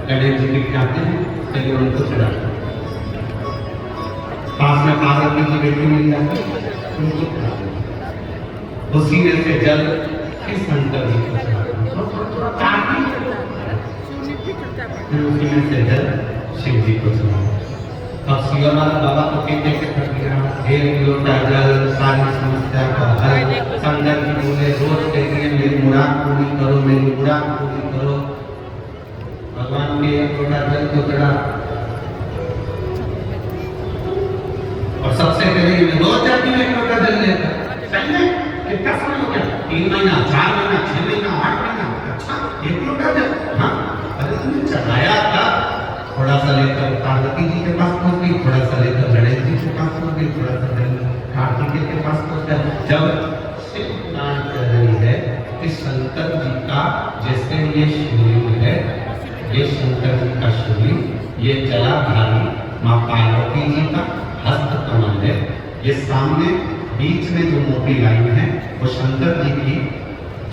गणेश जी दिख जाते हैं, फिर उनको चढ़ाते हैं। पास में पार्वती की बेटी मिल जाती है, उनको चढ़ाते हैं। उसी में से जल फिर शंकर जी को चढ़ाते हैं, फिर उसी में से जल शिव जी को चढ़ाते हैं। अब शिवलाल बाबा को कहते कर दिया, हे लोटा जल सारी समस्या का हल। शंकर जी बोले रोज कहते हैं मेरी मुराद पूरी करो, मेरी मुराद पूरी करो। भगवान के एक लोटा जल को चढ़ा और सबसे पहले रोज जाती है एक लोटा जल लेकर। सही है? कितना समय हो गया? 3 महीना, 4 महीना, 6 महीना, 8 महीना। अच्छा, एक लोटा जल? हाँ, अरे तुमने चढ़ाया था। थोड़ा सा लेकर पार्वती जी के पास पहुंच गई, थोड़ा सा लेकर गणेश जी के पास पहुंच गई, थोड़ा सा कार्तिकेय के पास पहुंच गया। जब शिव स्नान कर रही है कि शंकर जी का, जैसे ये शिवलिंग है, ये शंकर जी का शिवलिंग, ये जलाधारी माँ पार्वती जी का हस्त कमल है। ये सामने बीच में जो मोटी लाइन है वो शंकर जी की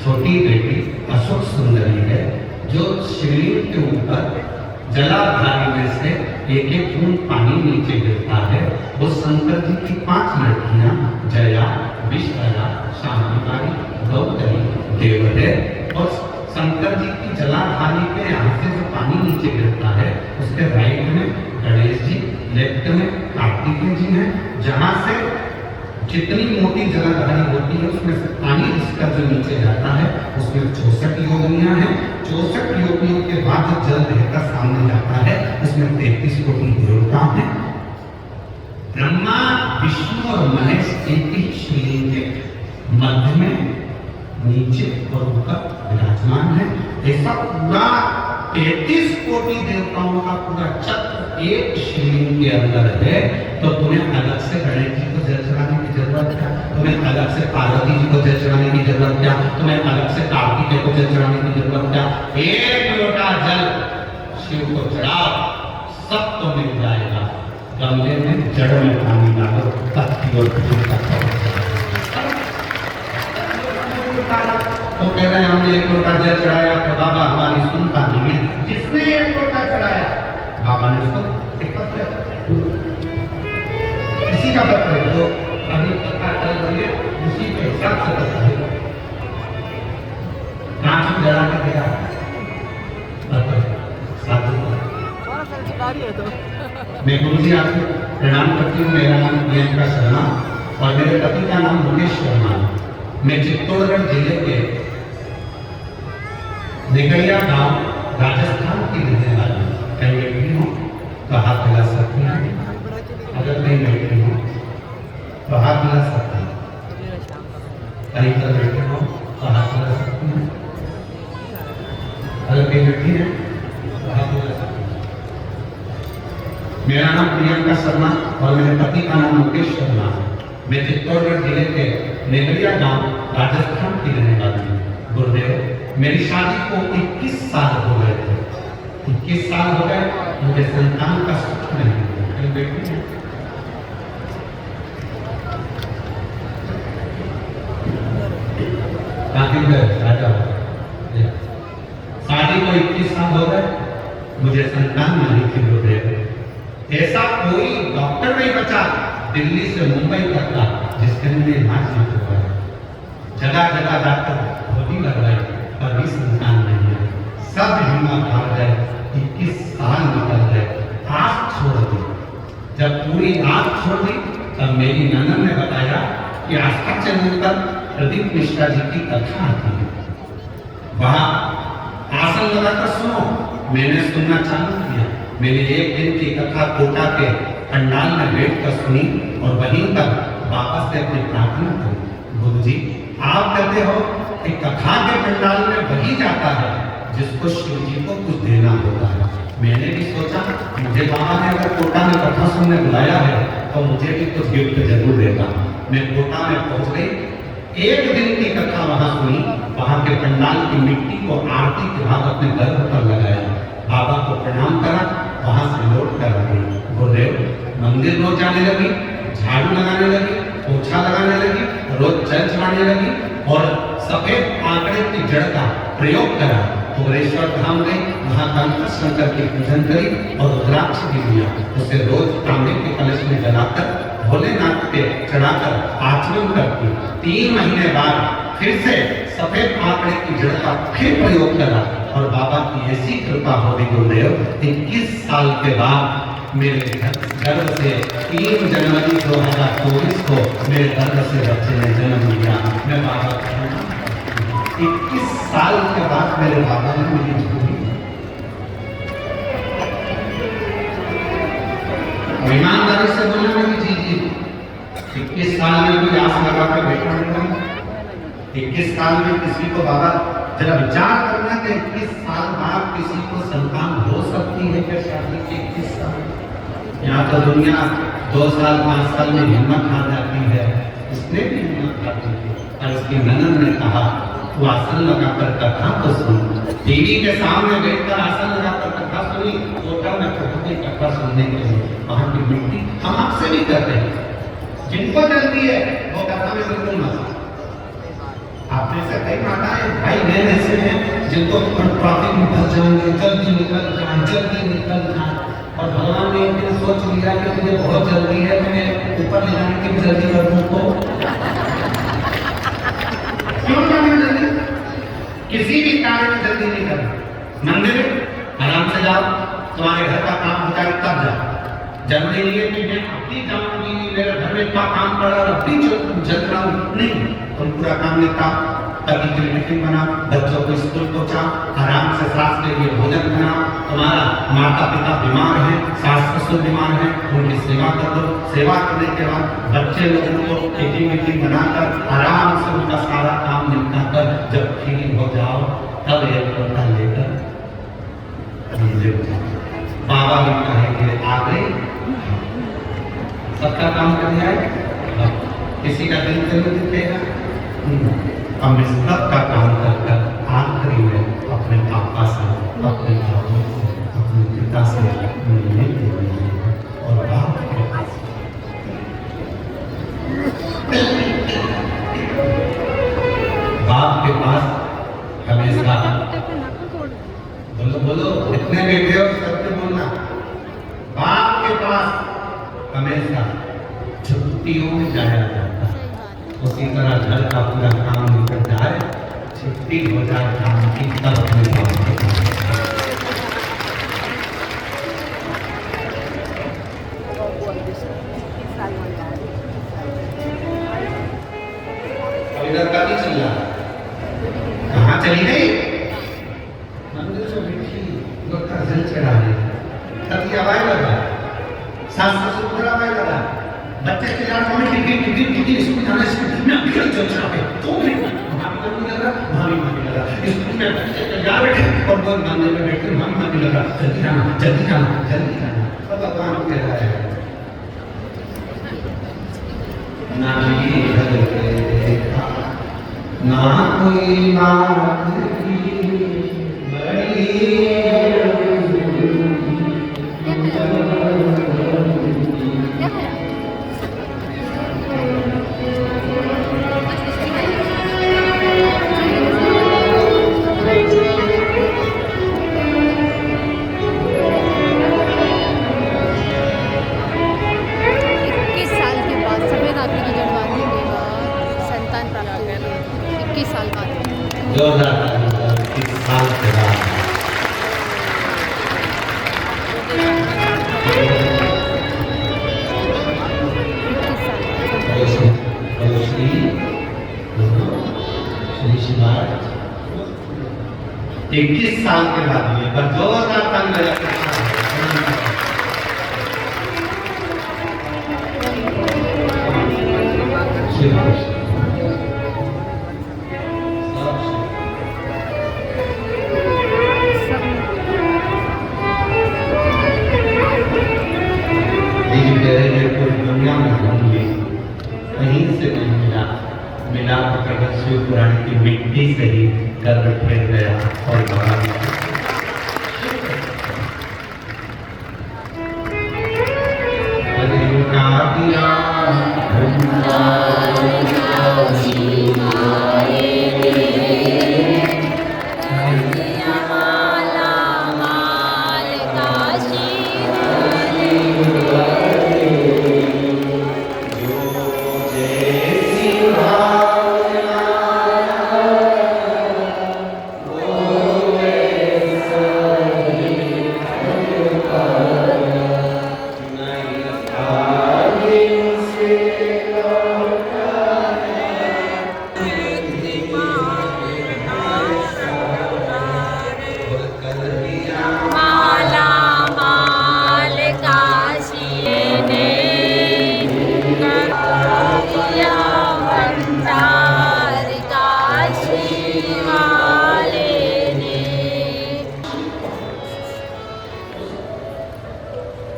छोटी बेटी अशोक सुंदरी है, जो शिवलिंग के ऊपर जलाधारी में से एक एक बूंद पानी नीचे गिरता है। वो शंकर जी की 5 लड़कियां जया, विश्वया, शांतिकारी, गौतरी, देवदे और शंकर जी की जलाधारी के यहाँ से जो पानी नीचे गिरता है उसके राइट में गणेश जी, लेफ्ट में कार्तिकेय जी हैं। जहाँ से जितनी मोटी जलाधारी होती है उसमें से पानी इसका जो नीचे जाता है उसमें 64 योगिनियां हैं। 64 योगियों के बाद जब जल बहकर सामने जाता है उसमें 33 कोटि देवता हैं। ब्रह्मा, विष्णु और महेश एक ही शिवलिंग के मध्य में, नीचे और ऊपर विराजमान है। ऐसा पूरा 33 कोटि देवताओं का पूरा चक्र एक शिवलिंग के अंदर है। तो तुम्हें अलग से गणेश जी को जल चढ़ाने की जरूरत क्या? तुम्हें अलग से पार्वती जी को जल चढ़ाने की जरूरत क्या? तुम्हें अलग से कार्तिकेय को जल चढ़ाने की जरूरत क्या? एक लोटा जल शिव को चढ़ाओ, सब तो मिल जाएगा। गमले में जड़ में पानी डालो, पत्ती और तो कह रहे हैं हमने एक लोटा जल चढ़ाया तो बाबा हमारी सुनता नहीं है। जिसने एक लोटा चढ़ाया बाबा ने उसको एक पत्र, किसी का पत्र जो अभी पता चल रही है उसी के हिसाब से पता है। कांच जला के दिया पत्र साधु। मैं गुरु जी आपको प्रणाम करती हूँ। मेरा नाम प्रियंका शर्मा और मेरे पति का नाम मुकेश शर्मा। मैं चित्तौड़गढ़ जिले के निगड़िया गांव राजस्थान की रहने वाली हूँ। कहीं बैठी हूँ तो हाथ मिला सकती हैं, अगर नहीं बैठी हूँ तो हाथ मिला सकती हैं, कहीं पर बैठे हो तो हाथ मिला सकती हैं, अगर कहीं बैठी है तो हाथ मिला सकती हैं। मेरा नाम प्रियंका शर्मा और मेरे पति का नाम मुकेश शर्मा है। मैं चित्तौड़गढ़ जिले के नेगड़िया गांव राजस्थान की रहने वाली हूँ। गुरुदेव, मेरी शादी को 21 साल हो गए थे। 21 साल हो गए, मुझे संतान का सुख नहीं मिला। कहीं बैठी है शादी को 21 साल हो गए, मुझे संतान नहीं थी। गुरुदेव, ऐसा कोई डॉक्टर नहीं बचा दिल्ली से मुंबई तक का जिसके लिए इलाज न हुआ है। जगह जगह डॉक्टर गोली लगवाई पर भी संतान नहीं है। सब हिम्मत हार गए। 21 साल निकल गए, आँख छोड़ दी। जब पूरी आँख छोड़ दी तब मेरी ननद ने बताया कि आस्था चैनल पर प्रदीप मिश्रा जी की कथा आती है, वहाँ आसन लगाकर सुनो। मैंने सुनना चालू किया। मैंने एक दिन की कथा कोटा के पंडाल में बैठकर सुनी और वहीं पर वापस से अपनी प्रार्थना करी। गुरु जी, आप कहते हो कि कथा के पंडाल में वही जाता है जिसको शिव जी को कुछ देना होता है। मैंने भी सोचा मुझे बाबा ने अगर कोटा में कथा सुनने बुलाया है तो मुझे भी कुछ गिफ्ट जरूर देगा। मैं कोटा में पहुंच गई, एक दिन की कथा वहां सुनी। वहां के पंडाल की मिट्टी को आरती के बाद अपने गर्भ पर लगाया, बाबा को प्रणाम करा, वहां से लौट कर आ गई। गुरुदेव, मंदिर रोज जाने लगी, झाड़ू लगाने लगी, पोछा लगाने लगी, रोज जल चढ़ाने लगी और सफेद आंकड़े की जड़ का प्रयोग करा। भुवनेश्वर धाम गई, वहां तंत्र शंकर की पूजन करी और रुद्राक्ष भी लिया। उसे रोज तांबे के कलश में जलाकर भोलेनाथ पे चढ़ाकर आचमन करती। 3 महीने बाद फिर से सफेद आंकड़े की जड़ का फिर प्रयोग करा और बाबा की ऐसी कृपा हो गई गुरुदेव, 21 साल के बाद मेरे गर्भ से 3 जनवरी 2024 को मेरे गर्भ से बच्चे ने जन्म लिया। मैं बाबा 21 साल के बाद मेरे बाबा ने मेरी झोली ईमानदारी से बोलना मेरी जी 21 साल में कोई आस लगा कर बैठा नहीं। 21 साल में किसी को बाबा जरा विचार करना कि 21 साल बाद किसी को संतान हो सकती है क्या? शादी के 21 साल यहाँ तो दुनिया 2 साल 5 साल में हिम्मत हार जाती है। इसने भी हिम्मत हार दी और उसकी ननद ने कहा वो आसन लगाकर कथा तो सुन। टीवी के सामने बैठकर आसन लगाकर कथा सुनी, होटल में पहुंची कथा सुनने के लिए। वहां की मिट्टी हम आपसे भी करते हैं, जिनको जल्दी है वो कथा में बिल्कुल मत। आपने से कई माताएं भाई बहन ऐसे हैं जिनको ट्रैफिक में फंस जाएंगे, जल्दी निकल जाए और भगवान ने एक दिन सोच लिया कि मुझे बहुत जल्दी है, मैं ऊपर ले जाने की जल्दी कर दूं तो क्यों जाने जल्दी? किसी भी कार्य में जल्दी नहीं करना। मंदिर आराम से जाओ, तुम्हारे घर का काम हो जाए तब जाओ। जल्दी नहीं है कि मैं अपनी जाऊंगी, मेरे घर में इतना काम पड़ा और अपनी जल रहा हूं, नहीं। तुम पूरा काम निपटा, पति के लिए टिफिन बनाओ, बच्चों को स्कूल पहुंचाओ, आराम से सास के लिए भोजन बनाओ। तुम्हारा माता पिता बीमार है, सास ससुर बीमार है, उनकी सेवा कर दो। सेवा करने के बाद बच्चे लोगों को टिफिन बनाकर आराम से उनका सारा काम निपटा कर जब फ्री हो जाओ तब एक लोटा लेकर बाबा भी कहेंगे आ गए, सबका काम कर दिया है, किसी का दिल जरूर दिखेगा। हम इस सब का काम कर आखिरी में अपने पापा से, अपने भाइयों से, अपने पिता से मिलने के लिए और बाप के पास हमेशा बोलो इतने बेटे हो सबसे बोलना, बाप के पास हमेशा छुट्टियों में जाया जाता है। उसी तरह घर का पूरा काम निकल जाए, छुट्टी हो जाए काम की, तब अपने बाप के पास। इधर का नहीं चल रहा, कहाँ चली गई? मंदिर से बैठी लोग का जल चढ़ा रहे, तभी आवाज लगा, सास ससुर उधर आवाज लगा, बच्चे के यार मम्मी टिकट इसमें जाना, इसमें मैं अभी जल चढ़ा पे तो भी भाभी लगा, भाभी मांगने लगा, इसमें बच्चे के यार बैठे और वो मंदिर में बैठे भाभी मांगने लगा, जल्दी जाना जल्दी जाना जल्दी जाना। अब भगवान कह रहा है ना ये देखा ना कोई बात की बड़ी इक्कीस साल के बाद ये पर 2000 तक लगा दुनिया में होंगे कहीं से नहीं मिला तो केवल शिव पुराण की मिट्टी से ही गर्भ फेर गया और